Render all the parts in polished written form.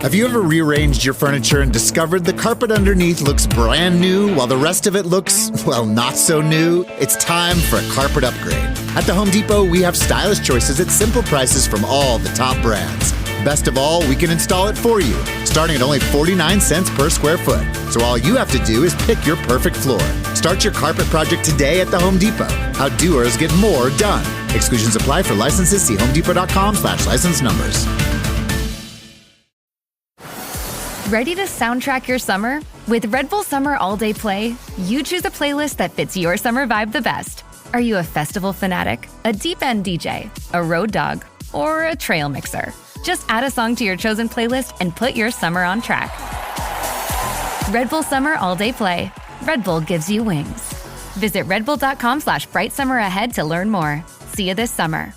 Have you ever rearranged your furniture and discovered the carpet underneath looks brand new while the rest of it looks, well, not so new? It's time for a carpet upgrade. At the Home Depot, we have stylish choices at simple prices from all the top brands. Best of all, we can install it for you, starting at only 49 cents per square foot. So all you have to do is pick your perfect floor. Start your carpet project today at the Home Depot. How doers get more done. Exclusions apply for licenses. See homedepot.com/license numbers. Ready to soundtrack your summer? With Red Bull Summer All Day Play, you choose a playlist that fits your summer vibe the best. Are you a festival fanatic, a deep end DJ, a road dog, or a trail mixer? Just add a song to your chosen playlist and put your summer on track. Red Bull Summer All Day Play. Red Bull gives you wings. Visit redbull.com/brightsummer ahead to learn more. See you this summer.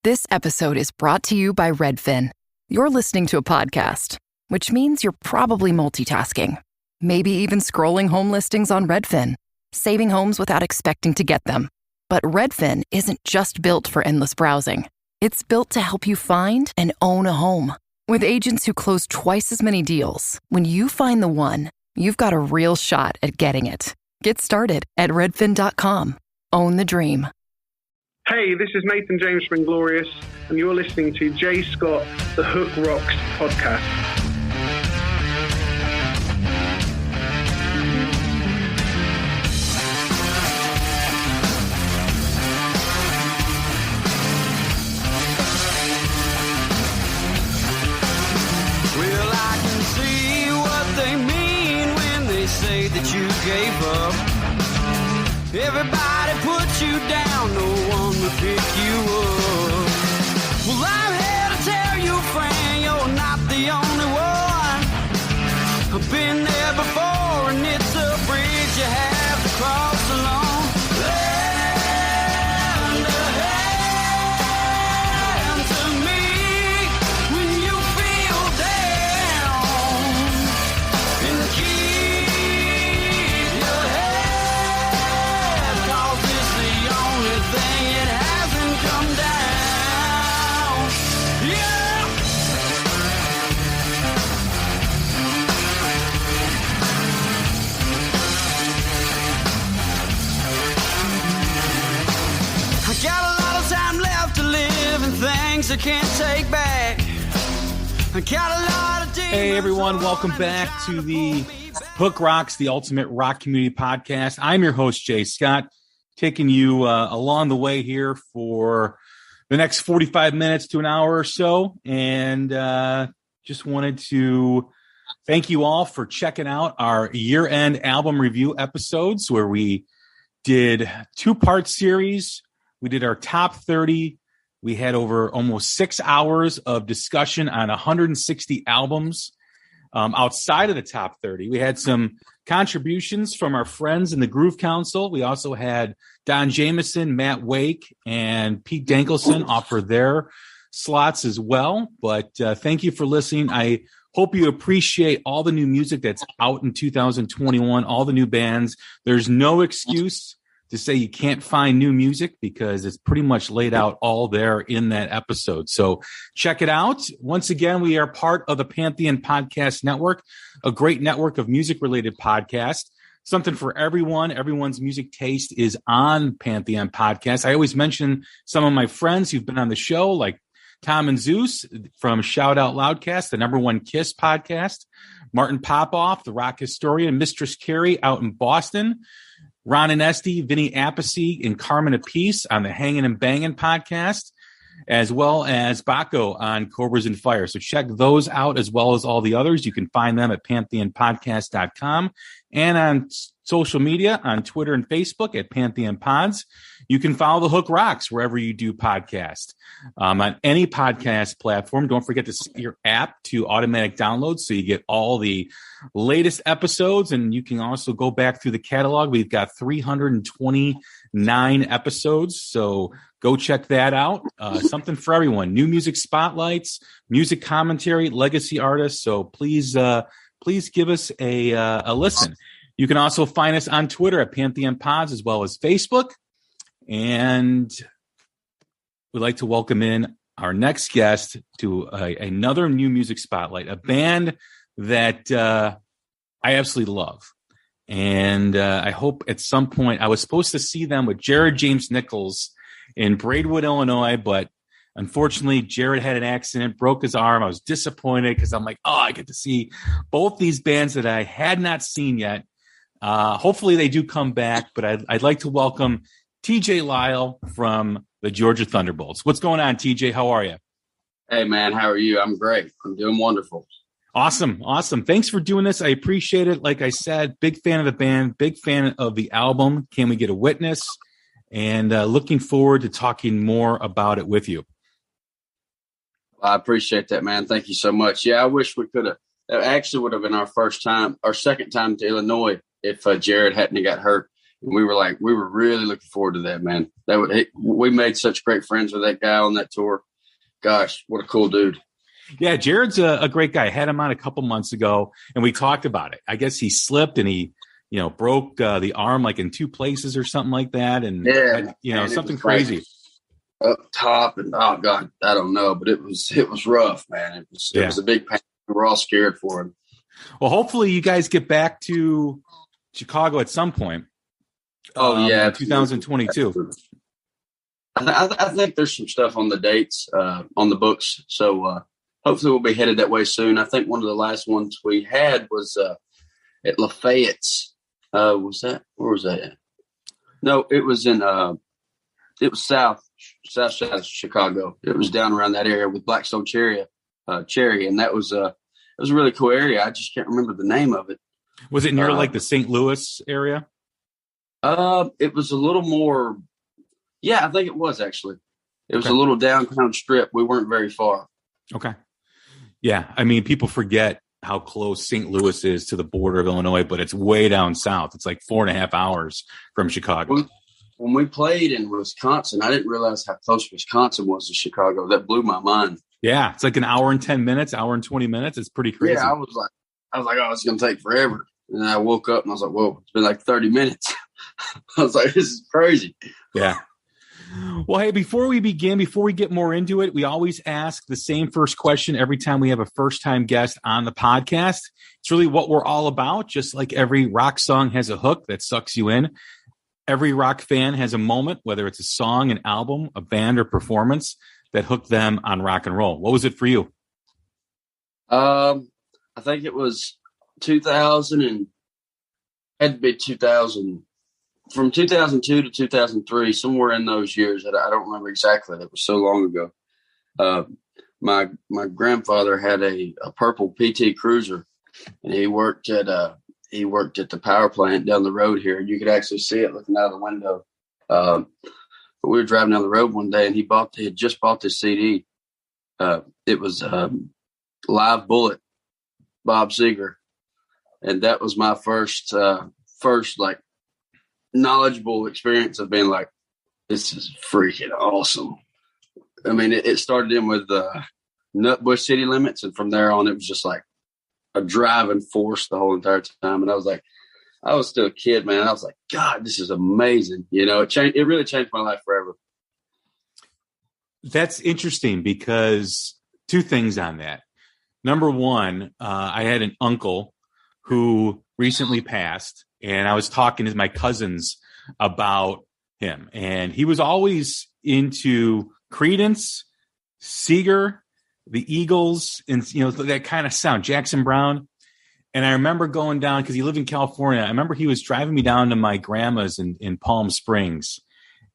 This episode is brought to you by Redfin. You're listening to a podcast, which means you're probably multitasking. Maybe even scrolling home listings on Redfin, saving homes without expecting to get them. But Redfin isn't just built for endless browsing. It's built to help you find and own a home. With agents who close twice as many deals, when you find the one, you've got a real shot at getting it. Get started at redfin.com. Own the dream. Hey, this is Nathan James from Inglorious, and you're listening to Jay Scott, the Hook Rocks podcast. Well, I can see what they mean when they say that you gave up. Everybody put you down, no one will pick you up. Well, I'm here to tell you, friend, you're not the only one. I've been there before, and it's a bridge you have to cross alone. Lend a hand to me when you feel down, and keep your head, 'cause it's the only thing it hasn't come down. Yeah. I got a lot of time left to live and things I can't take back. I got a lot of demons. Hey everyone, welcome back to the Hook Rocks, the Ultimate Rock Community Podcast. I'm your host, Jay Scott, taking you along the way here for the next 45 minutes to an hour or so. And just wanted to thank you all for checking out our year-end album review episodes where we did two-part series. We did our top 30. We had over almost 6 hours of discussion on 160 albums. Outside of the top 30, we had some contributions from our friends in the Groove Council. We also had Don Jameson, Matt Wake, and Pete Dankelson offer their slots as well. But thank you for listening. I hope you appreciate all the new music that's out in 2021, all the new bands. There's no excuse to say you can't find new music because it's pretty much laid out all there in that episode. So check it out. Once again, we are part of the Pantheon Podcast Network, a great network of music-related podcasts. Something for everyone. Everyone's music taste is on Pantheon Podcast. I always mention some of my friends who've been on the show, like Tom and Zeus from Shout Out Loudcast, the #1 Kiss podcast, Martin Popoff, the rock historian, Mistress Carrie out in Boston, Ron and Esty, Vinny Appice, and Carmen Apice on the Hangin' and Bangin' podcast, as well as Baco on Cobras and Fire. So check those out as well as all the others. You can find them at pantheonpodcast.com and on social media on Twitter and Facebook at Pantheon Pods. You can follow the Hook Rocks wherever you do podcast. On any podcast platform, don't forget to set your app to automatic download so you get all the latest episodes, and you can also go back through the catalog. We've got 329 episodes, so go check that out. Something for everyone. New music spotlights, music commentary, legacy artists. So please give us a listen. You can also find us on Twitter at Pantheon Pods as well as Facebook. And we'd like to welcome in our next guest to another new music spotlight, a band that I absolutely love. And I hope at some point, I was supposed to see them with Jared James Nichols in Braidwood, Illinois, but unfortunately, Jared had an accident, broke his arm. I was disappointed because I'm like, oh, I get to see both these bands that I had not seen yet. Hopefully they do come back, but I'd like to welcome TJ Lyle from the Georgia Thunderbolts. What's going on, TJ? How are you? Hey, man. How are you? I'm great. I'm doing wonderful. Awesome. Thanks for doing this. I appreciate it. Like I said, big fan of the band, big fan of the album. Can We Get a Witness? And looking forward to talking more about it with you. I appreciate that, man. Thank you so much. Yeah, I wish we could have. It actually would have been our second time to Illinois if Jared hadn't got hurt. And we were really looking forward to that, man. We made such great friends with that guy on that tour. Gosh, what a cool dude. Yeah, Jared's a great guy. I had him on a couple months ago, and we talked about it. I guess he slipped and he, broke the arm like in two places or something like that, and something crazy. Up top, and oh god, I don't know, but it was rough, man. It was a big pain. We were all scared for him. Well, hopefully you guys get back to Chicago at some point. Oh yeah, 2022. I think there's some stuff on the dates on the books, so hopefully we'll be headed that way soon. I think one of the last ones we had was at Lafayette's. Where was that at? No, it was in it was south side of Chicago. It was down around that area with Blackstone Cherry, and that was it was a really cool area. I just can't remember the name of it. Was it near like the St. Louis area? It was a little more. Yeah, I think it was actually. It was a little downtown strip. We weren't very far. Okay. Yeah, I mean, people forget how close St. Louis is to the border of Illinois, but it's way down south. It's like 4.5 hours from Chicago. When we played in Wisconsin, I didn't realize how close Wisconsin was to Chicago. That blew my mind. Yeah, it's like an hour and 10 minutes, hour and 20 minutes. It's pretty crazy. Yeah, I was like, oh, it's going to take forever. And then I woke up and I was like, whoa, it's been like 30 minutes. I was like, this is crazy. Yeah. Well, hey, before we get more into it, we always ask the same first question every time we have a first-time guest on the podcast. It's really what we're all about. Just like every rock song has a hook that sucks you in, every rock fan has a moment, whether it's a song, an album, a band, or performance that hooked them on rock and roll. What was it for you? I think it was 2000 and had to be 2000. From 2002 to 2003, somewhere in those years, I don't remember exactly. It was so long ago. My grandfather had a purple PT Cruiser, and he worked at the power plant down the road here. You could actually see it looking out of the window. But we were driving down the road one day, and he had just bought this CD. It was Live Bullet, Bob Seger, and that was my first like knowledgeable experience of being like, this is freaking awesome. I mean, it started in with Nutbush City Limits, and from there on, it was just like a driving force the whole entire time. And I was like, I was still a kid, man. I was like, God, this is amazing. It really changed my life forever. That's interesting because two things on that. Number one, I had an uncle who recently passed, and I was talking to my cousins about him, and he was always into Creedence, Seeger, the Eagles, and that kind of sound, Jackson Brown. And I remember going down because he lived in California. I remember he was driving me down to my grandma's in Palm Springs,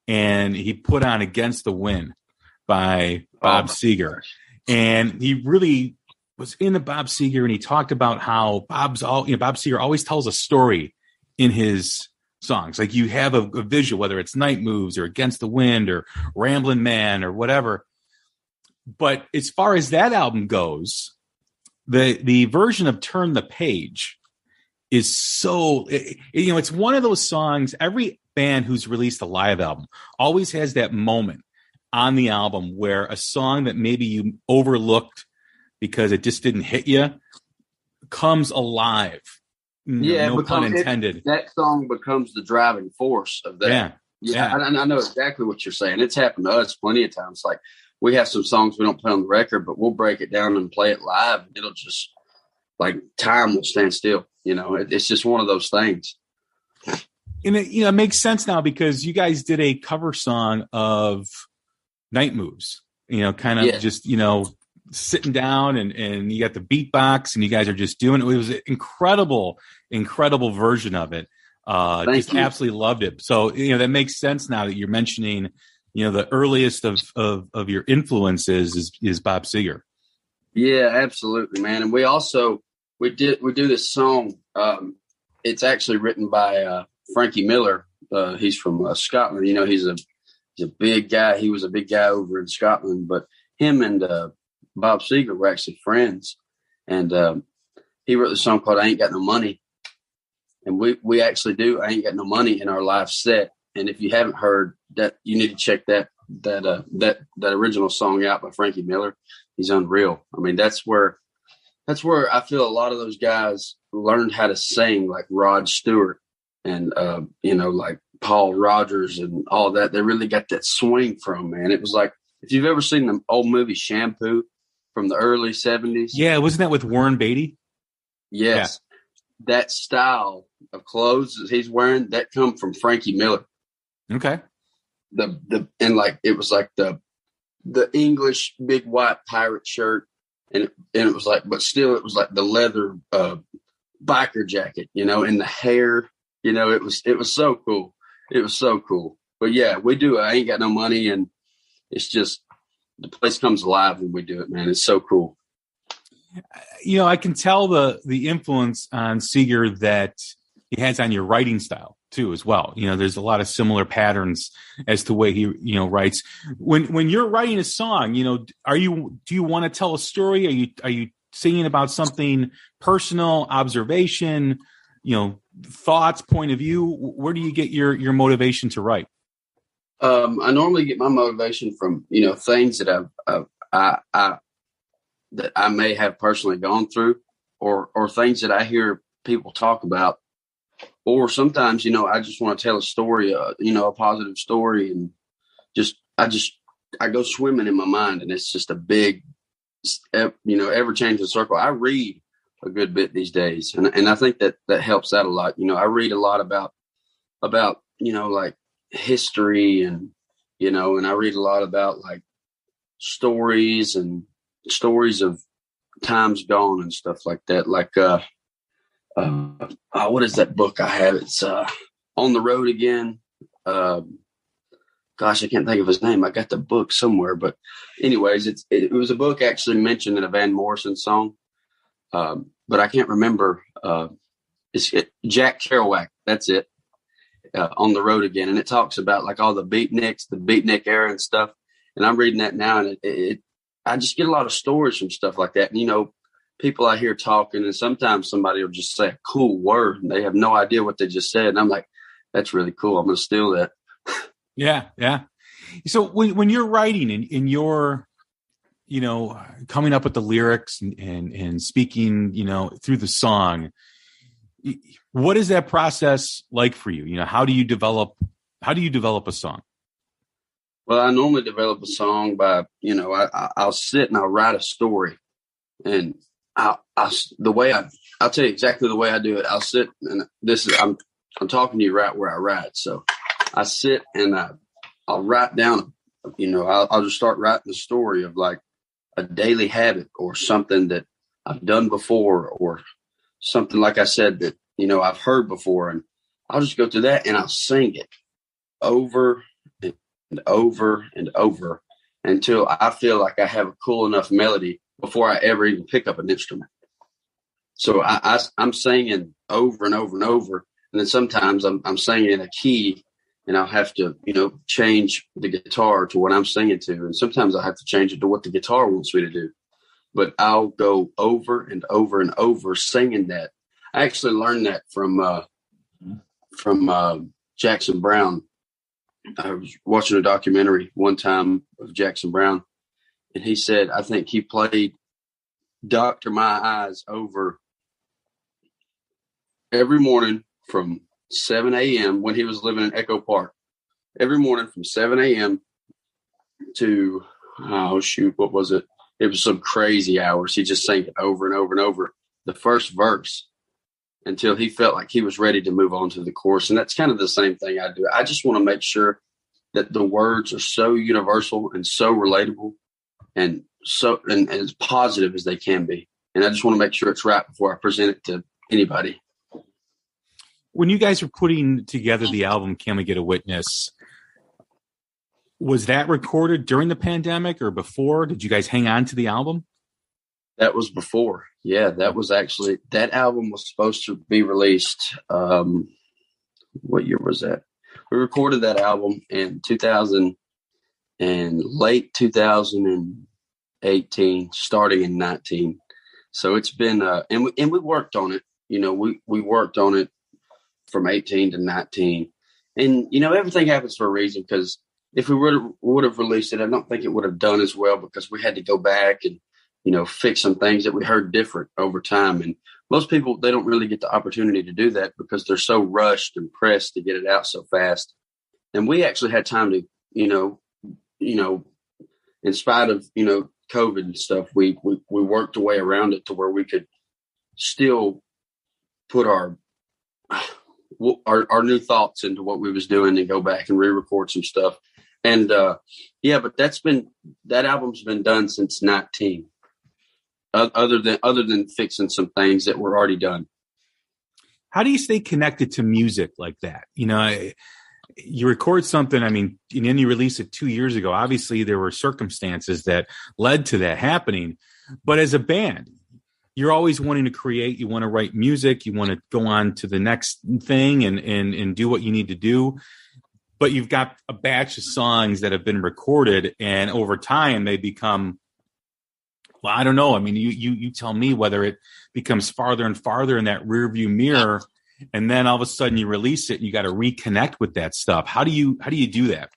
and he put on "Against the Wind" by Bob Seger, and he really was into Bob Seger, and he talked about how Bob Seger always tells a story in his songs. Like you have a visual, whether it's Night Moves or Against the Wind or Ramblin' Man or whatever. But as far as that album goes, the version of Turn the Page is so, it's one of those songs. Every band who's released a live album always has that moment on the album where a song that maybe you overlooked because it just didn't hit you comes alive. No pun intended. That song becomes the driving force of that. Yeah. I know exactly what you're saying. It's happened to us plenty of times. Like we have some songs we don't play on the record, but we'll break it down and play it live. It'll just like time will stand still. It's just one of those things. And it makes sense now because you guys did a cover song of Night Moves, kind of just, sitting down and you got the beatbox and you guys are just doing it. It was an incredible version of it. Just absolutely loved it. So, that makes sense now that you're mentioning, the earliest of your influences is Bob Seger. Yeah, absolutely, man. And we do this song. It's actually written by Frankie Miller. He's from Scotland. He's a big guy. He was a big guy over in Scotland, but him and Bob Seger were actually friends. And he wrote the song called I Ain't Got No Money. And we actually do I Ain't Got No Money in our live set. And if you haven't heard that, you need to check that original song out by Frankie Miller. He's unreal. I mean, that's where I feel a lot of those guys learned how to sing, like Rod Stewart and like Paul Rogers and all that. They really got that swing from, man. It was like, if you've ever seen the old movie Shampoo from the early 70s. Yeah, wasn't that with Warren Beatty? Yes. Yeah. That style of clothes that he's wearing, that come from Frankie Miller. Okay. It was like the English big white pirate shirt, and it was like, but still it was like the leather biker jacket, and the hair, it was so cool. It was so cool. But yeah, we do I Ain't Got No Money, and it's just the place comes alive when we do it, man. It's so cool. I can tell the influence on Seger that he has on your writing style too, as well. There's a lot of similar patterns as to the way he, writes. When you're writing a song, do you want to tell a story? Are you singing about something personal, observation, thoughts, point of view? Where do you get your motivation to write? I normally get my motivation from, things that that I may have personally gone through, or things that I hear people talk about. Or sometimes, I just want to tell a story, a positive story, and I go swimming in my mind, and it's just a big, ever changing circle. I read a good bit these days, and I think that helps out a lot. I read a lot about like history, and I read a lot about like stories of times gone and stuff like that. Like, what is that book I have? It's On the Road Again. Gosh, I can't think of his name. I got the book somewhere, but anyways, it was a book actually mentioned in a Van Morrison song, but I can't remember. It's Jack Kerouac. That's it. On the Road Again, and it talks about like all the beatnik era and stuff. And I'm reading that now, and I just get a lot of stories from stuff like that. And people out here talking, and sometimes somebody will just say a cool word and they have no idea what they just said. And I'm like, that's really cool. I'm going to steal that. Yeah. Yeah. So when you're writing and you're, coming up with the lyrics and speaking, through the song, what is that process like for you? How do you develop a song? Well, I normally develop a song by, I'll sit and I'll write a story, and I'll tell you exactly the way I do it. I'll sit, and I'm talking to you right where I write. So I sit and I'll write down, I'll just start writing the story of like a daily habit or something that I've done before, or something, like I said, that, I've heard before, and I'll just go through that and I'll sing it over and over and over until I feel like I have a cool enough melody before I ever even pick up an instrument. So I'm singing over and over and over. And then sometimes I'm singing in a key, and I'll have to, change the guitar to what I'm singing to. And sometimes I'll have to change it to what the guitar wants me to do. But I'll go over and over and over singing that. I actually learned that from Jackson Browne. I was watching a documentary one time of Jackson Browne, and he said, I think he played Doctor My Eyes over every morning from 7 a.m. when he was living in Echo Park. Every morning from 7 a.m. to oh shoot, what was it? It was some crazy hours. He just sang it over and over and over, the first verse, until he felt like he was ready to move on to the chorus. And that's kind of the same thing I do. I just want to make sure that the words are so universal and so relatable and and as positive as they can be. And I just want to make sure it's right before I present it to anybody. When you guys were putting together the album, Can We Get a Witness, was that recorded during the pandemic or before? Did you guys hang on to the album? That was before. Yeah, that album was supposed to be released. What year was that? We recorded that album in 2000 and late 2018, starting in 19. So it's been, and we worked on it. You know, we worked on it from 18 to 19. And, you know, everything happens for a reason, because if we would have released it, I don't think it would have done as well, because we had to go back and, you know, fix some things that we heard different over time. And most people, they don't really get the opportunity to do that because they're so rushed and pressed to get it out so fast. And we actually had time to, you know, in spite of, you know, COVID and stuff, we worked a way around it to where we could still put our new thoughts into what we was doing and go back and re-record some stuff. And but that album's been done since 19. Other than fixing some things that were already done. How do you stay connected to music like that? You know, you record something, I mean, and then you release it 2 years ago. Obviously, there were circumstances that led to that happening. But as a band, you're always wanting to create. You want to write music. You want to go on to the next thing and do what you need to do. But you've got a batch of songs that have been recorded, and over time they become, well, I don't know. I mean, you tell me whether it becomes farther and farther in that rearview mirror, and then all of a sudden you release it and you got to reconnect with that stuff. How do you do that?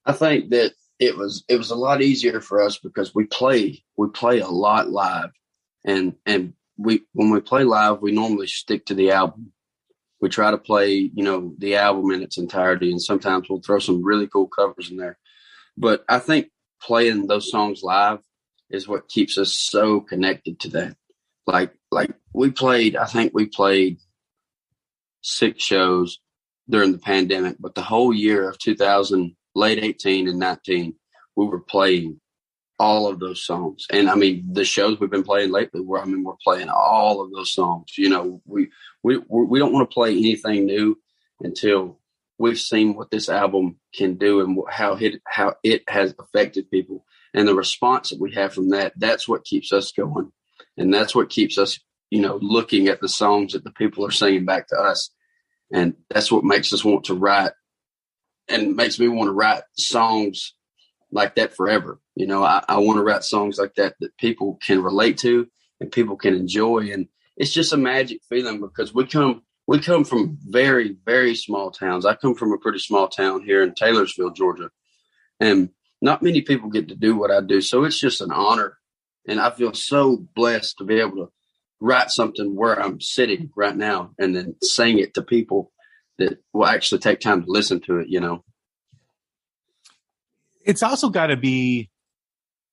I think that it was a lot easier for us because we play a lot live, and when we play live, we normally stick to the album. We try to play, you know, the album in its entirety, and sometimes we'll throw some really cool covers in there. But I think playing those songs live is what keeps us so connected to that. Like I think we played 6 shows during the pandemic, but the whole year of 2000, late 18 and 19, we were playing all of those songs. And I mean, the shows we've been playing lately, we're playing all of those songs. You know, we don't want to play anything new until we've seen what this album can do and how it has affected people. And the response that we have from that's what keeps us going. And that's what keeps us, you know, looking at the songs that the people are singing back to us. And that's what makes us want to write, and makes me want to write songs like that forever. You know, I want to write songs like that people can relate to and people can enjoy. And it's just a magic feeling because we come from very, very small towns. I come from a pretty small town here in Taylorsville, Georgia. And not many people get to do what I do. So it's just an honor. And I feel so blessed to be able to write something where I'm sitting right now and then sing it to people that will actually take time to listen to it, you know. It's also got to be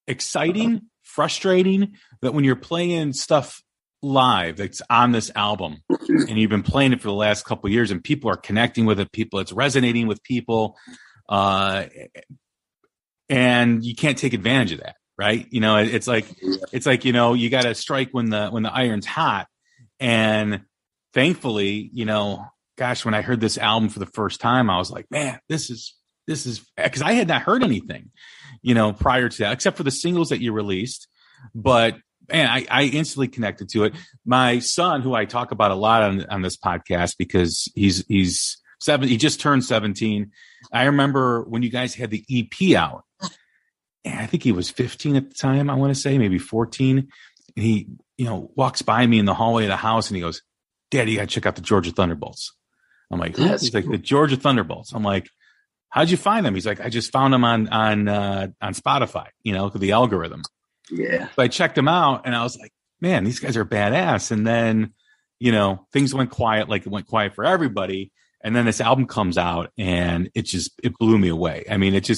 exciting, frustrating that when you're playing stuff live that's on this album and you've been playing it for the last couple of years and people are connecting with it, it's resonating with people, and you can't take advantage of that, right? You know, it's like, you know, you got to strike when the iron's hot. And thankfully, you know, gosh, when I heard this album for the first time, I was like, man, this is because I had not heard anything, you know, prior to that, except for the singles that you released. But man, I instantly connected to it. My son, who I talk about a lot on this podcast because he's 7, he just turned 17. I remember when you guys had the EP out, and I think he was 15 at the time, I want to say, maybe 14. And he, you know, walks by me in the hallway of the house and he goes, "Daddy, you got to check out the Georgia Thunderbolts." I'm like, "Who?" He's like, "The Georgia Thunderbolts." I'm like, "How'd you find them?" He's like, "I just found them on Spotify, you know, through the algorithm." Yeah. So I checked them out and I was like, man, these guys are badass. And then, you know, things went quiet, like it went quiet for everybody. And then this album comes out and it blew me away. I mean, it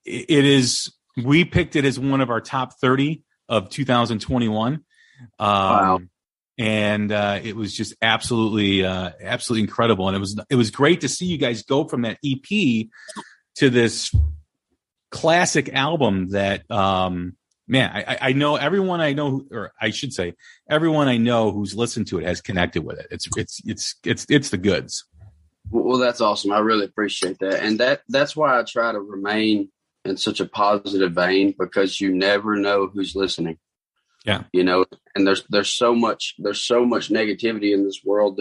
is We picked it as one of our top 30 of 2021. Wow. And it was just absolutely incredible. And it was great to see you guys go from that EP to this classic album that, man, I know everyone I know, or I should say everyone I know who's listened to it has connected with it. It's the goods. Well, that's awesome. I really appreciate that. And that's why I try to remain in such a positive vein, because you never know who's listening. Yeah. And there's so much negativity in this world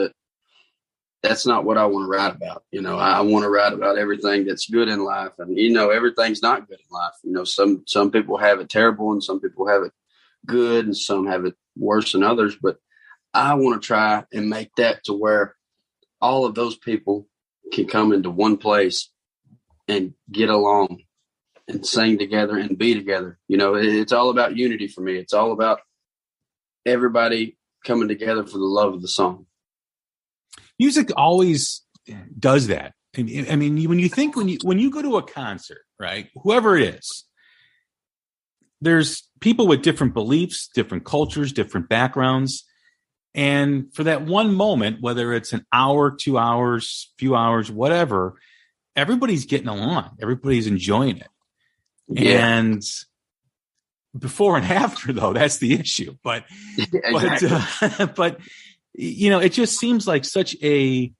that's not what I want to write about. I want to write about everything that's good in life, and everything's not good in life. Some people have it terrible, and some people have it good, and some have it worse than others. But I want to try and make that to where all of those people can come into one place and get along and sing together and be together. It's all about unity for me. It's all about everybody coming together for the love of the song. Music always does that. I mean, when you go to a concert, right, whoever it is, there's people with different beliefs, different cultures, different backgrounds. And for that one moment, whether it's an hour, 2 hours, few hours, whatever, everybody's getting along. Everybody's enjoying it. Yeah. And before and after, though, that's the issue. But, exactly. but it just seems like such a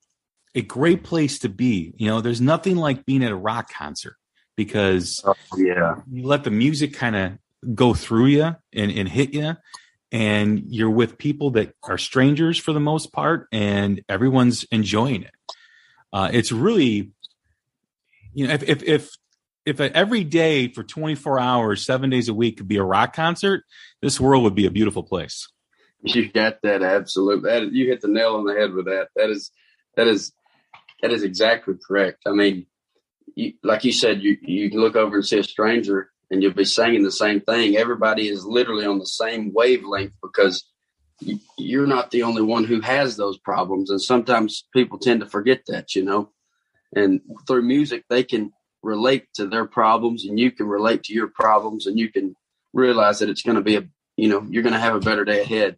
great place to be. There's nothing like being at a rock concert, because you let the music kind of go through you and hit you, and you're with people that are strangers for the most part, and everyone's enjoying it. It's really, if every day for 24 hours, 7 days a week could be a rock concert, this world would be a beautiful place. You got that. Absolutely. You hit the nail on the head with that. That is exactly correct. I mean, like you said, you can look over and see a stranger and you'll be singing the same thing. Everybody is literally on the same wavelength, because you're not the only one who has those problems. And sometimes people tend to forget that, and through music, they can relate to their problems, and you can relate to your problems, and you can realize that it's going to be you're going to have a better day ahead,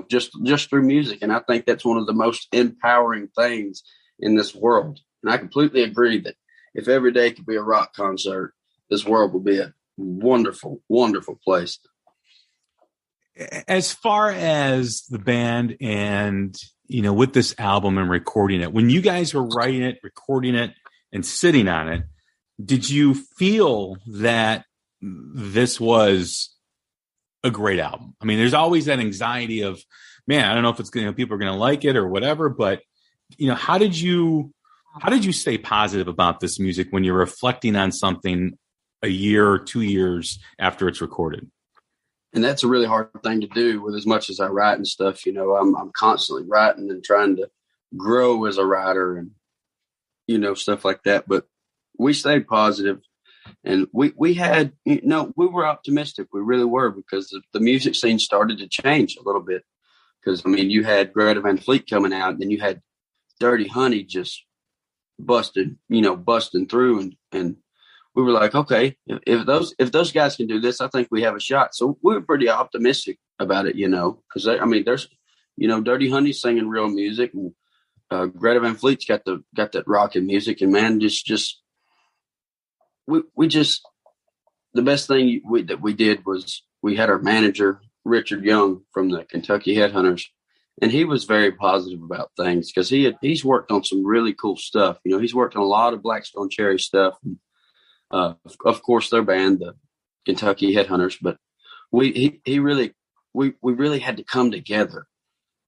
just through music. And I think that's one of the most empowering things in this world. And I completely agree that if every day could be a rock concert, this world would be a wonderful, wonderful place. As far as the band and, with this album and recording it, when you guys were writing it, recording it, and sitting on it, did you feel that this was a great album? I mean, there's always that anxiety of, man, I don't know if it's people are going to like it or whatever, but how did you stay positive about this music when you're reflecting on something a year or 2 years after it's recorded? And that's a really hard thing to do with as much as I write and stuff. I'm constantly writing and trying to grow as a writer and, stuff like that. But we stayed positive, and we had, we were optimistic. We really were, because the music scene started to change a little bit. Because, you had Greta Van Fleet coming out, and then you had Dirty Honey just busting through. And we were like, okay, if those guys can do this, I think we have a shot. So we were pretty optimistic about it, because there's, Dirty Honey singing real music, and Greta Van Fleet's got that rocking music, and man, we just the best thing that we did was we had our manager Richard Young from the Kentucky Headhunters, and he was very positive about things, because he's worked on some really cool stuff. He's worked on a lot of Blackstone Cherry stuff. Of course, their band, the Kentucky Headhunters, but we really had to come together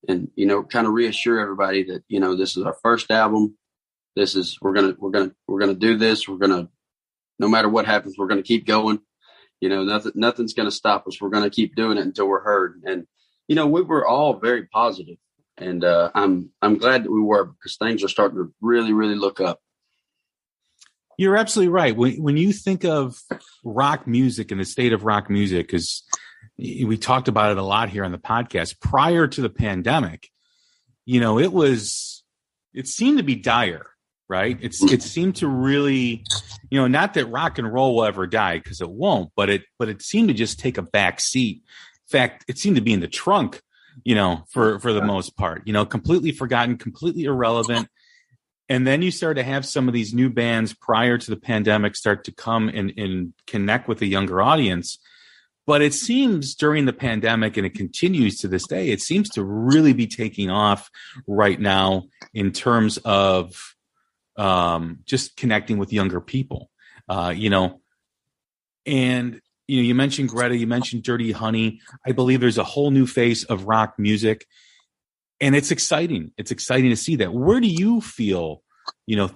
and, kind of reassure everybody that, this is our first album. We're going to do this. We're going to, no matter what happens, we're going to keep going. Nothing's going to stop us. We're going to keep doing it until we're heard. And, we were all very positive, and I'm glad that we were, because things are starting to really, really look up. You're absolutely right. When you think of rock music and the state of rock music, because we talked about it a lot here on the podcast, prior to the pandemic, it seemed to be dire. right? It seemed to really, not that rock and roll will ever die, because it won't, but it seemed to just take a back seat. In fact, it seemed to be in the trunk, for the most part, completely forgotten, completely irrelevant. And then you start to have some of these new bands prior to the pandemic start to come and connect with a younger audience. But it seems during the pandemic, and it continues to this day, it seems to really be taking off right now in terms of just connecting with younger people, and you mentioned Greta, you mentioned Dirty Honey. I believe there's a whole new face of rock music, and it's exciting. It's exciting to see that. Where do you feel,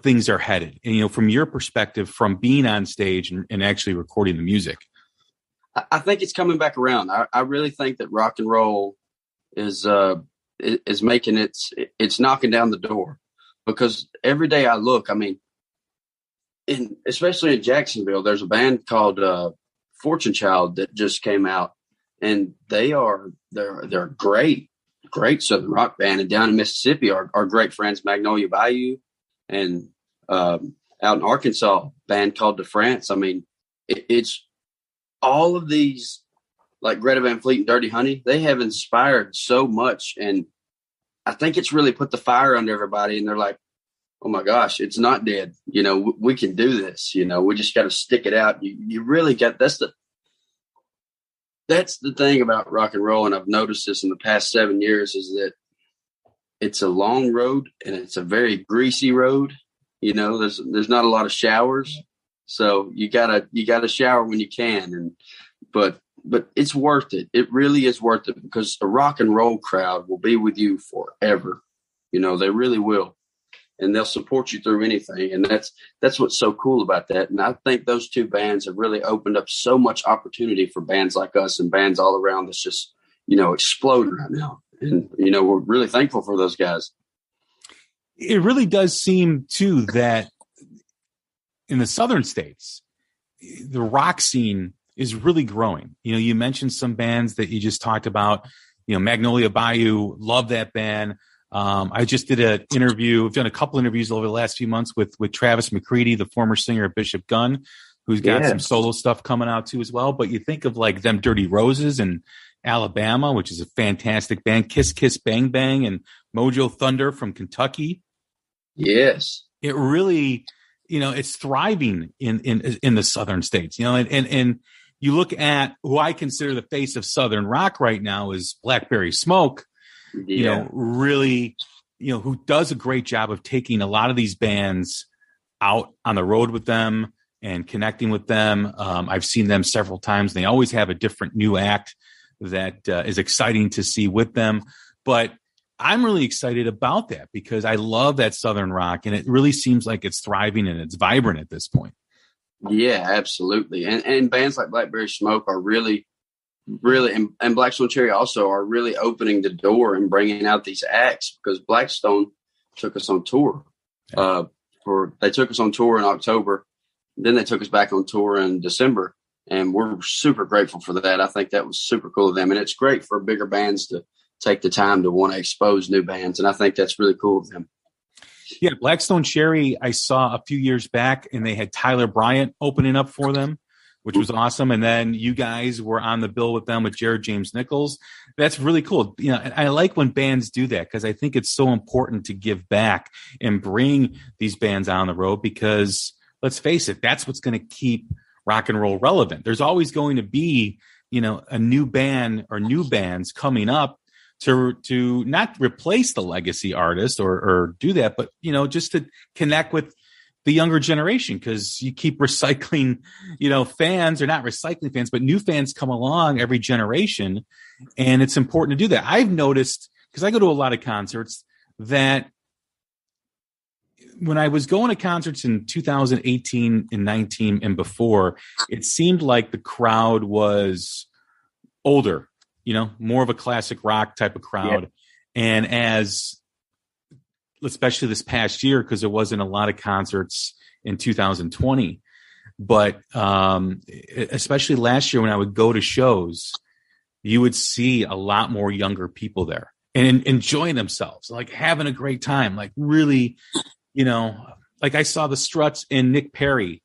things are headed? And, from your perspective, from being on stage and actually recording the music. I think it's coming back around. I really think that rock and roll is making it's knocking down the door, because every day I look, especially in Jacksonville, there's a band called Fortune Child that just came out, and they're a great Southern rock band. And down in Mississippi, our great friends Magnolia Bayou, and out in Arkansas, a band called De France. It's all of these, like Greta Van Fleet and Dirty Honey, they have inspired so much. And I think it's really put the fire under everybody. And they're like, oh my gosh, it's not dead. We can do this. We just got to stick it out. You really got, that's the thing about rock and roll. And I've noticed this in the past 7 years, is that it's a long road, and it's a very greasy road. There's not a lot of showers. So you gotta shower when you can, but it's worth it. It really is worth it, because a rock and roll crowd will be with you forever. They really will, and they'll support you through anything. And that's what's so cool about that. And I think those two bands have really opened up so much opportunity for bands like us and bands all around that's just exploding right now. And we're really thankful for those guys. It really does seem too that in the southern states, the rock scene is really growing. You mentioned some bands that you just talked about, Magnolia Bayou, love that band. I just did an interview. I've done a couple interviews over the last few months with Travis McCready, the former singer of Bishop Gunn, who's got some solo stuff coming out too as well. But you think of like them Dirty Roses and Alabama, which is a fantastic band, Kiss Kiss Bang Bang, and Mojo Thunder from Kentucky. Yes. It really, it's thriving in the southern states, and you look at who I consider the face of southern rock right now is Blackberry Smoke, really, who does a great job of taking a lot of these bands out on the road with them and connecting with them. I've seen them several times, and they always have a different new act that is exciting to see with them. But I'm really excited about that, because I love that southern rock, and it really seems like it's thriving and it's vibrant at this point. Yeah, absolutely. And bands like Blackberry Smoke are really, and Blackstone Cherry also are really opening the door and bringing out these acts, because Blackstone took us on tour. They took us on tour in October, then they took us back on tour in December, and we're super grateful for that. I think that was super cool of them, and it's great for bigger bands to take the time to want to expose new bands. And I think that's really cool of them. Yeah. Blackstone Cherry, I saw a few years back, and they had Tyler Bryant opening up for them, which was awesome. And then you guys were on the bill with them with Jared James Nichols. That's really cool. And I like when bands do that, because I think it's so important to give back and bring these bands on the road, because let's face it, that's what's going to keep rock and roll relevant. There's always going to be, a new band or new bands coming up to not replace the legacy artist or do that, but, just to connect with the younger generation, because you keep recycling, fans, or not recycling fans, but new fans come along every generation. And it's important to do that. I've noticed, because I go to a lot of concerts, that when I was going to concerts in 2018 and 19 and before, it seemed like the crowd was older, more of a classic rock type of crowd. Yeah. And especially this past year, because there wasn't a lot of concerts in 2020, but especially last year when I would go to shows, you would see a lot more younger people there and enjoying themselves, like having a great time, like really, like I saw the Struts and Nick Perry.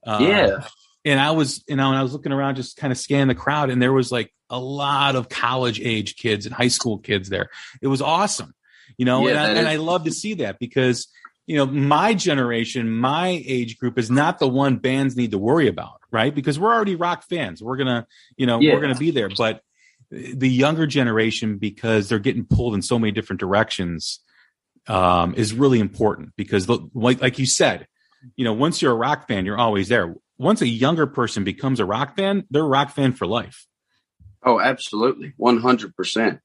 And I was, when I was looking around, just kind of scanning the crowd, and there was like a lot of college age kids and high school kids there. It was awesome, and I love to see that because, my generation, my age group is not the one bands need to worry about, right? Because we're already rock fans. We're going to, we're going to be there. But the younger generation, because they're getting pulled in so many different directions, is really important because like you said, once you're a rock fan, you're always there. Once a younger person becomes a rock fan, they're a rock fan for life. Oh, absolutely. 100%.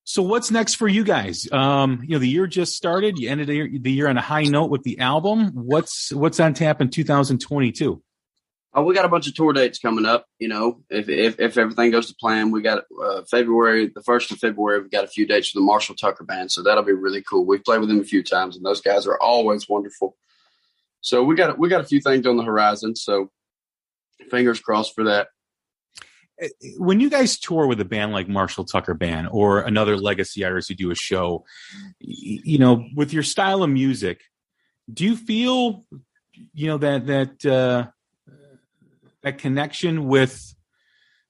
So what's next for you guys? The year just started. You ended the year on a high note with the album. What's on tap in 2022? Oh, we got a bunch of tour dates coming up. If everything goes to plan, we got February, the 1st of February, we got a few dates for the Marshall Tucker Band. So that'll be really cool. We've played with them a few times, and those guys are always wonderful. So we got a few things on the horizon. So fingers crossed for that. When you guys tour with a band like Marshall Tucker Band or another legacy artist who do a show, with your style of music, do you feel, that connection with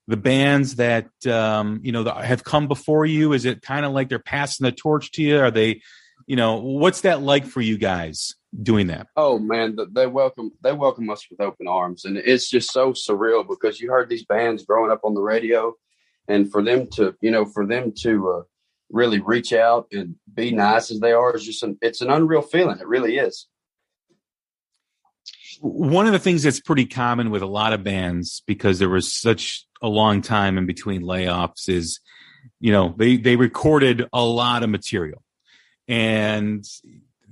the bands that, that have come before you? Is it kind of like they're passing the torch to you? Are they, what's that like for you guys doing that? Oh man, they welcome us with open arms, and it's just so surreal because you heard these bands growing up on the radio, and for them to really reach out and be nice as they are is just it's an unreal feeling. It really is. One of the things that's pretty common with a lot of bands, because there was such a long time in between layoffs, is, they recorded a lot of material. And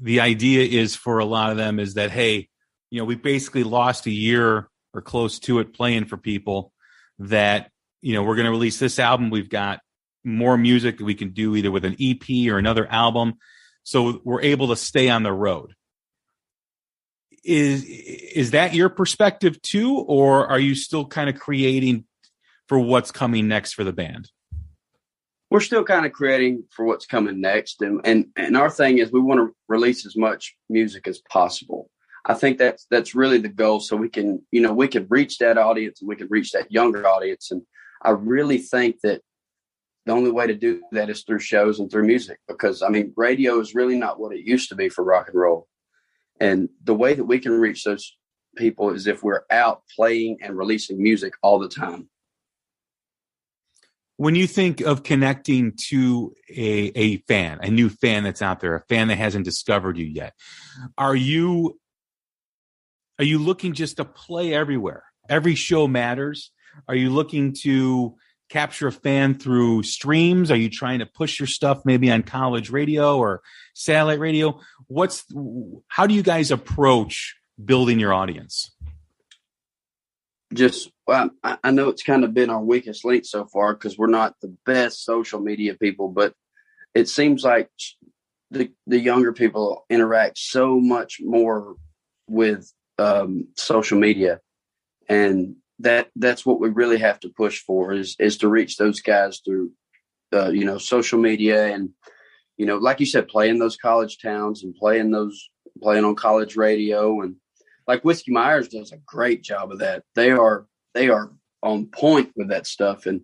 the idea is for a lot of them is that, hey, we basically lost a year or close to it playing for people, that, we're going to release this album. We've got more music that we can do either with an EP or another album. So we're able to stay on the road. Is that your perspective too, or are you still kind of creating for what's coming next for the band? We're still kind of creating for what's coming next. And our thing is we want to release as much music as possible. I think that's really the goal. So we can reach that audience and we can reach that younger audience. And I really think that the only way to do that is through shows and through music, because radio is really not what it used to be for rock and roll. And the way that we can reach those people is if we're out playing and releasing music all the time. When you think of connecting to a fan, a new fan that's out there, a fan that hasn't discovered you yet, are you looking just to play everywhere? Every show matters. Are you looking to capture a fan through streams? Are you trying to push your stuff maybe on college radio or satellite radio? How do you guys approach building your audience? I know it's kind of been our weakest link so far because we're not the best social media people, but it seems like the younger people interact so much more with social media, and that's what we really have to push for is to reach those guys through social media, and like you said, play in those college towns and playing on college radio. And like Whiskey Myers does a great job of that. They are on point with that stuff, and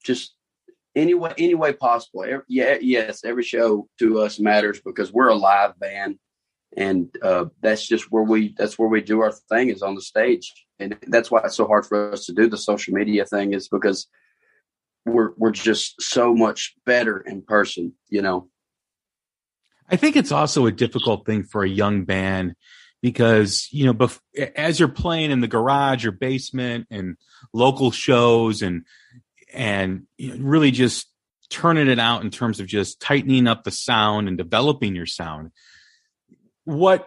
just any way possible. Every show to us matters because we're a live band, and that's where we do our thing is on the stage, and that's why it's so hard for us to do the social media thing is because we're just so much better in person. I think it's also a difficult thing for a young band because, as you're playing in the garage or basement and local shows and really just turning it out in terms of just tightening up the sound and developing your sound, what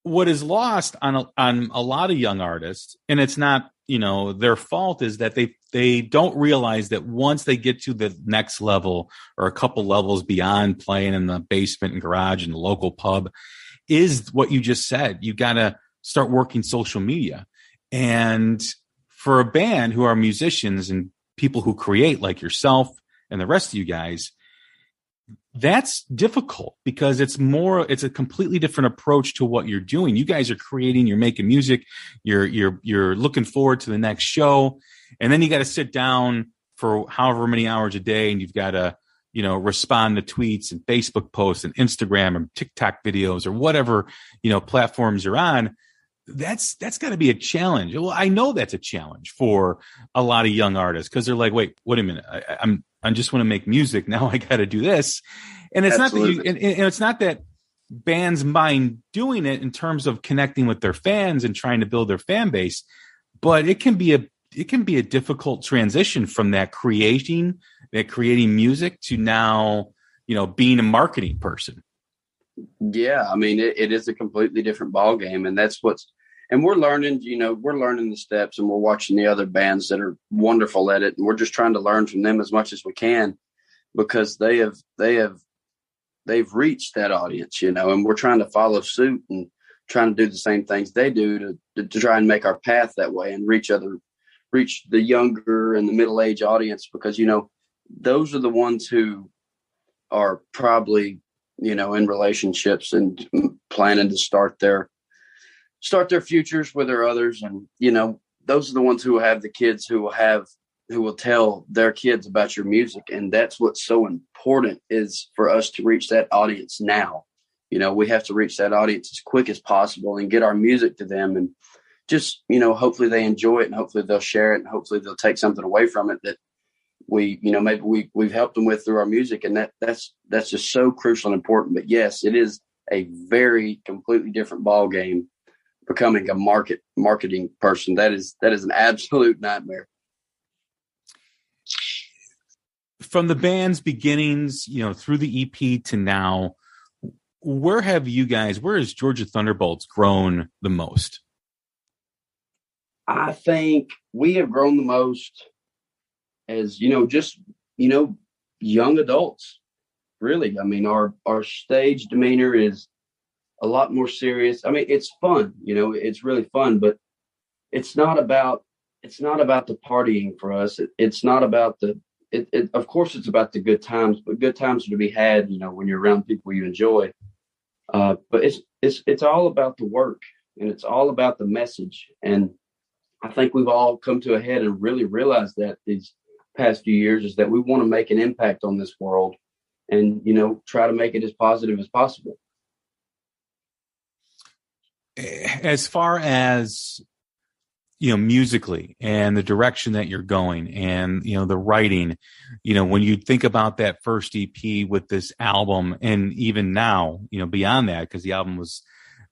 is lost on a lot of young artists, and it's not, their fault, is that they don't realize that once they get to the next level or a couple levels beyond playing in the basement and garage and the local pub is what you just said. You got to start working social media. And for a band who are musicians and people who create like yourself and the rest of you guys, that's difficult because it's a completely different approach to what you're doing. You guys are creating, you're making music, you're looking forward to the next show. And then you got to sit down for however many hours a day, and you've got to, respond to tweets and Facebook posts and Instagram and TikTok videos or whatever, platforms you're on. That's got to be a challenge. Well, I know that's a challenge for a lot of young artists because they're like, wait a minute. I just want to make music. Now I got to do this. And it's Absolutely. not that and it's not that bands mind doing it in terms of connecting with their fans and trying to build their fan base, but it can be a difficult transition from that creating music to now, being a marketing person. Yeah. I mean, it is a completely different ball game, and and we're learning, the steps, and we're watching the other bands that are wonderful at it. And we're just trying to learn from them as much as we can, because they've reached that audience, and we're trying to follow suit and trying to do the same things they do to try and make our path that way and reach the younger and the middle-aged audience, because, those are the ones who are probably, in relationships and planning to start their futures with their others. And, those are the ones who have the kids who will tell their kids about your music. And that's what's so important, is for us to reach that audience now. We have to reach that audience as quick as possible and get our music to them, and just, hopefully they enjoy it, and hopefully they'll share it, and hopefully they'll take something away from it that maybe we've helped them with through our music. And that's just so crucial and important. But yes, it is a very completely different ball game becoming a marketing person. That is an absolute nightmare. From the band's beginnings, through the EP to now, where has Georgia Thunderbolts grown the most? I think we have grown the most as, young adults, really. I mean, our stage demeanor is a lot more serious. I mean, it's fun, it's really fun, but it's not about the partying for us. It's not about of course it's about the good times, but good times are to be had, when you're around people you enjoy. But it's all about the work, and it's all about the message. And I think we've all come to a head and really realized that these past few years, is that we want to make an impact on this world and, try to make it as positive as possible. As far as, musically and the direction that you're going and, the writing, when you think about that first EP with this album, and even now, beyond that, because the album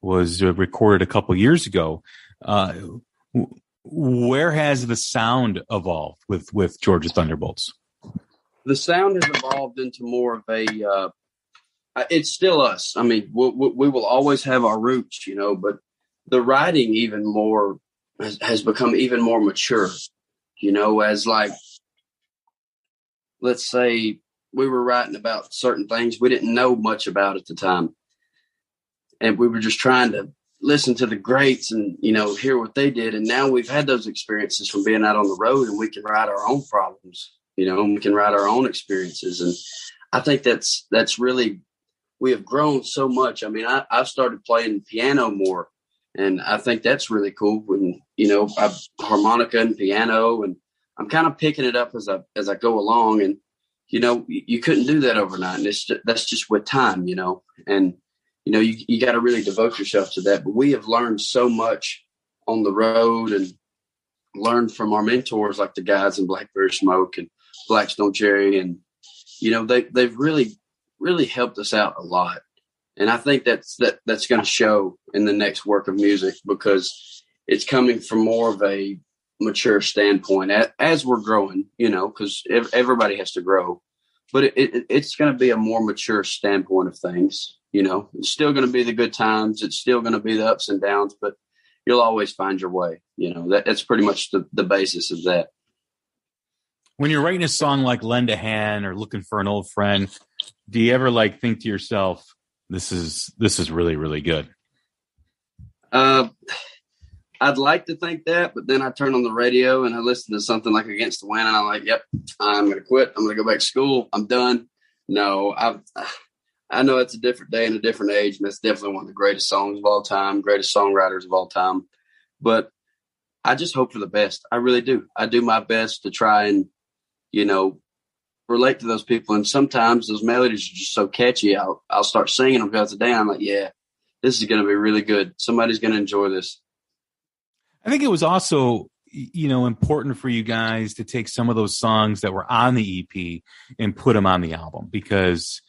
was recorded a couple years ago, where has the sound evolved with Georgia Thunderbolts? The sound has evolved into more of it's still us. I mean, we will always have our roots, but the writing even more has become even more mature, as, like, let's say we were writing about certain things we didn't know much about at the time. And we were just trying to listen to the greats and, hear what they did. And now we've had those experiences from being out on the road, and we can write our own problems, and we can write our own experiences. And I think that's really, we have grown so much. I mean, I've started playing piano more, and I think that's really cool. When, I've harmonica and piano, and I'm kind of picking it up as I go along. And, you couldn't do that overnight. And that's just with time, and, you got to really devote yourself to that. But we have learned so much on the road, and learned from our mentors, like the guys in Blackberry Smoke and Blackstone Cherry. And, they've really, really helped us out a lot. And I think that's going to show in the next work of music, because it's coming from more of a mature standpoint as we're growing, because everybody has to grow. But it's going to be a more mature standpoint of things. It's still going to be the good times. It's still going to be the ups and downs, but you'll always find your way. That's pretty much the basis of that. When you're writing a song like Lend a Hand or Looking for an Old Friend, do you ever think to yourself, this is really, really good? I'd like to think that, but then I turn on the radio and I listen to something like Against the Wind, and I'm like, yep, I'm going to quit. I'm going to go back to school. I'm done. No, I know it's a different day and a different age, and it's definitely one of the greatest songs of all time, greatest songwriters of all time. But I just hope for the best. I really do. I do my best to try and, relate to those people. And sometimes those melodies are just so catchy. I'll start singing them throughout the day. I'm like, yeah, this is going to be really good. Somebody's going to enjoy this. I think it was also, important for you guys to take some of those songs that were on the EP and put them on the album because,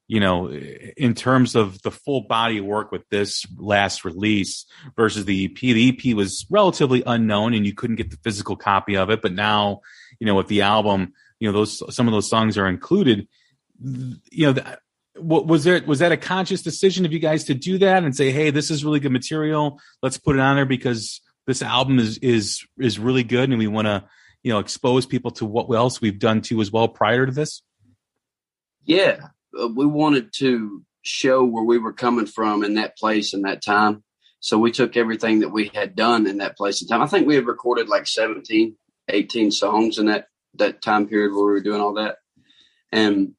in terms of the full body of work with this last release versus the EP was relatively unknown and you couldn't get the physical copy of it. But now, with the album, some of those songs are included. What was that a conscious decision of you guys to do that and say, hey, this is really good material. Let's put it on there because this album is really good. And we want to, expose people to what else we've done too as well prior to this. Yeah. We wanted to show where we were coming from in that place and that time. So we took everything that we had done in that place and time. I think we had recorded like 17, 18 songs in that time period where we were doing all that. And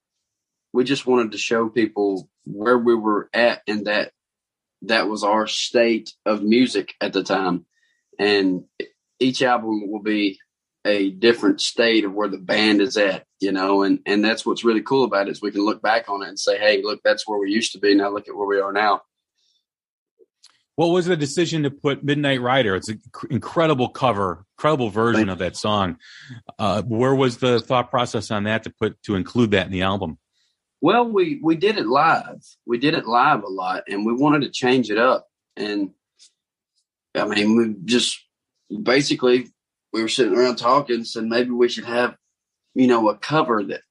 we just wanted to show people where we were at and that was our state of music at the time. And each album will be a different state of where the band is at, and that's what's really cool about it is we can look back on it and say, hey, look, that's where we used to be. Now look at where we are now. What was the decision to put Midnight Rider? It's an incredible version of that song. Where was the thought process on that to include that in the album? Well, we did it live. We did it live a lot, and we wanted to change it up. And I mean, we just basically we were sitting around talking, said maybe we should have, a cover that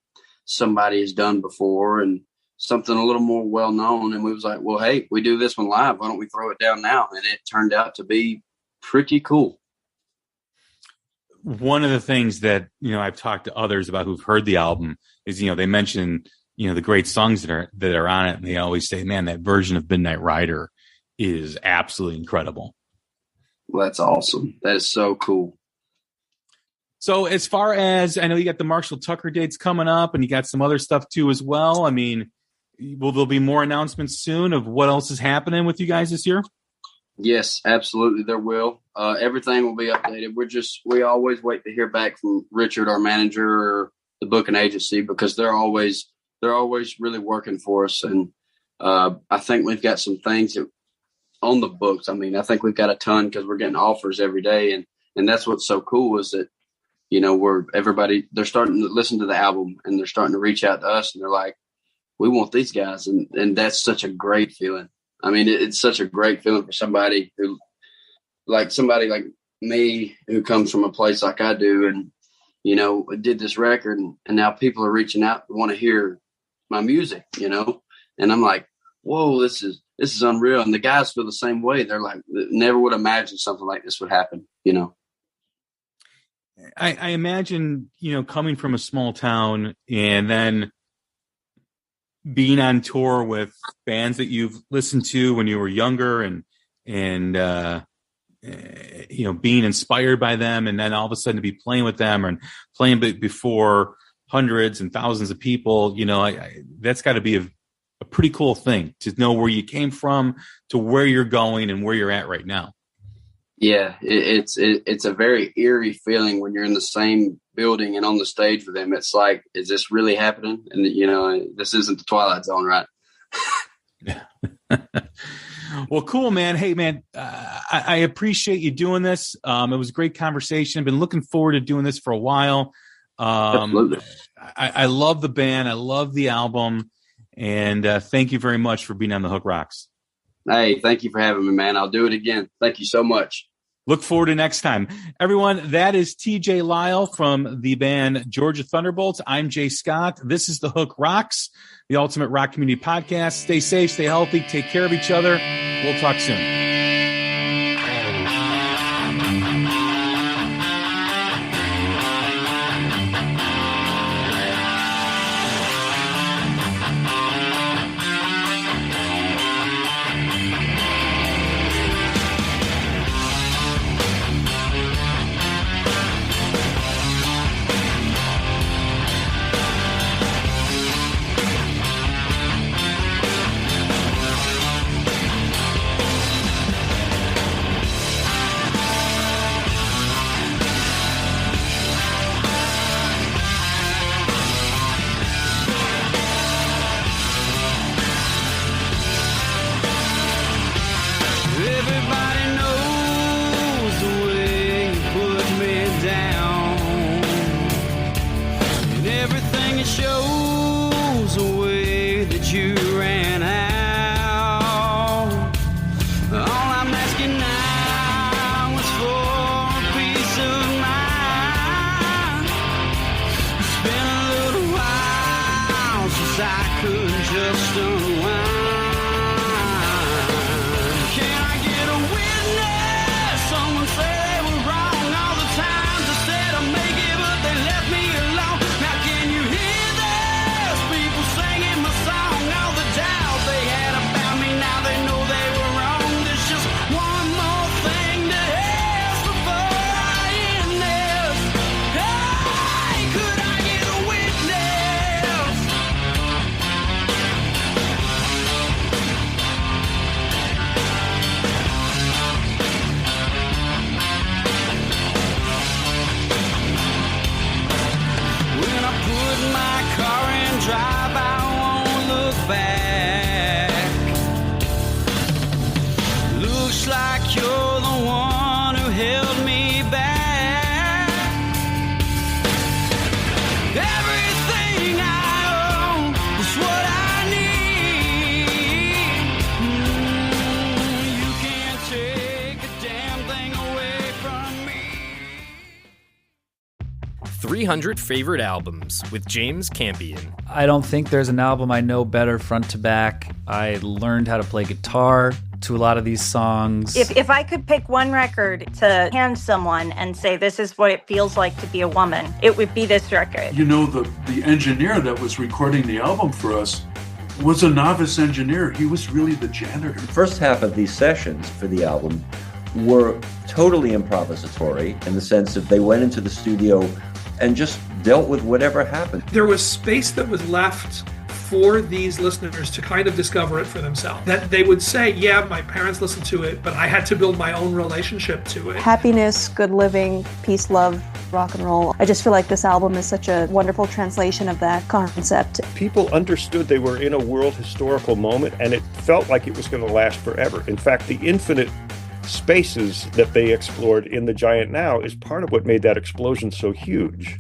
somebody has done before and something a little more well known. And we was like, well, hey, we do this one live. Why don't we throw it down now? And it turned out to be pretty cool. One of the things that, I've talked to others about who've heard the album is, they mention, the great songs that are on it. And they always say, man, that version of Midnight Rider is absolutely incredible. Well, that's awesome. That is so cool. So as far as I know, you got the Marshall Tucker dates coming up and you got some other stuff too as well. I mean, will there be more announcements soon of what else is happening with you guys this year? Yes, absolutely. There will. Everything will be updated. We always wait to hear back from Richard, our manager, or the booking agency, because they're always really working for us. And I think we've got some things on the books. I mean, I think we've got a ton because we're getting offers every day. And that's what's so cool is that, they're starting to listen to the album and they're starting to reach out to us and they're like, we want these guys. And that's such a great feeling. I mean, it's such a great feeling for somebody like me who comes from a place like I do and, did this record and now people are reaching out and want to hear my music, and I'm like, whoa, this is unreal. And the guys feel the same way. They're like, never would imagine something like this would happen, I imagine, coming from a small town and then being on tour with bands that you've listened to when you were younger and being inspired by them. And then all of a sudden to be playing with them and playing before hundreds and thousands of people, that's got to be a pretty cool thing to know where you came from to where you're going and where you're at right now. Yeah, it's a very eerie feeling when you're in the same building and on the stage with them. It's like, is this really happening? And, this isn't the Twilight Zone, right? Yeah. Well, cool, man. Hey, man, I appreciate you doing this. It was a great conversation. Been looking forward to doing this for a while. Absolutely. I love the band. I love the album. And thank you very much for being on the Hook Rocks. Hey, thank you for having me, man. I'll do it again. Thank you so much. Look forward to next time. Everyone, that is TJ Lyle from the band Georgia Thunderbolts. I'm Jay Scott. This is the Hook Rocks, the Ultimate Rock Community Podcast. Stay safe, stay healthy, take care of each other. We'll talk soon. it shows the way that you ran out. All I'm asking now is for a peace of mind. It's been a little while since I could just unwind. Can I get a witness? Someone say they were wrong all the times I said I'd make it, but they left me alone. Now can you hear this? People singing my song, all the doubt they had about me, now they know they were wrong. There's just one more thing to ask before I end this. Hey, could I get a witness? When I put my car in drive, I won't look back. Looks like you're the one who held me back. Everything I own is what I need. You can't take a damn thing away from me. 300 Favorite Albums with James Campion. I don't think there's an album I know better front to back. I learned how to play guitar to a lot of these songs. If I could pick one record to hand someone and say, this is what it feels like to be a woman, it would be this record. You know, the engineer that was recording the album for us was a novice engineer. He was really the janitor. The first half of these sessions for the album were totally improvisatory in the sense that they went into the studio and just dealt with whatever happened. There was space that was left for these listeners to kind of discover it for themselves. That they would say, yeah, my parents listened to it, but I had to build my own relationship to it. Happiness, good living, peace, love, rock and roll. I just feel like this album is such a wonderful translation of that concept. People understood they were in a world historical moment, and it felt like it was going to last forever. In fact, the infinite spaces that they explored in The Giant Now is part of what made that explosion so huge.